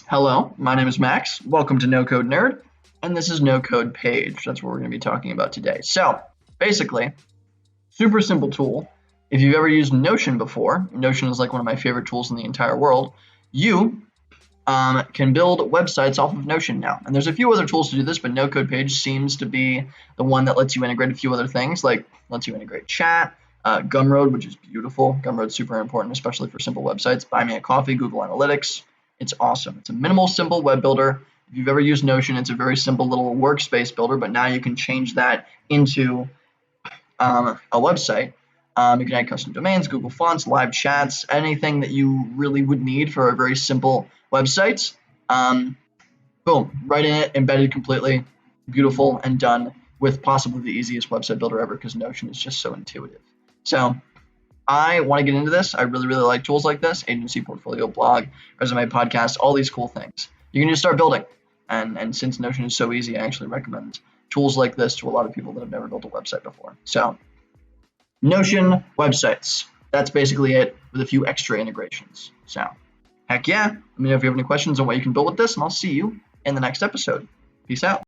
Hello, my name is Max. Welcome to No Code Nerd, and this is No Code Page. That's what we're going to be talking about today. So, basically, super simple tool. If you've ever used Notion before, Notion is like one of my favorite tools in the entire world. You can build websites off of Notion now. And there's a few other tools to do this, but No Code Page seems to be the one that lets you integrate a few other things, like lets you integrate chat, Gumroad, which is beautiful. Gumroad's super important, especially for simple websites. Buy Me a Coffee, Google Analytics. It's awesome. It's a minimal, simple web builder. If you've ever used Notion, it's a very simple little workspace builder, but now you can change that into a website. You can add custom domains, Google Fonts, live chats, anything that you really would need for a very simple website. Boom, right in it, embedded completely, beautiful, and done with possibly the easiest website builder ever because Notion is just so intuitive. So I want to get into this. I really, really like tools like this: agency, portfolio, blog, resume, podcast, all these cool things. You can just start building. And since Notion is so easy, I actually recommend tools like this to a lot of people that have never built a website before. So Notion websites. That's basically it with a few extra integrations. So heck yeah. Let me know if you have any questions on what you can build with this, and I'll see you in the next episode. Peace out.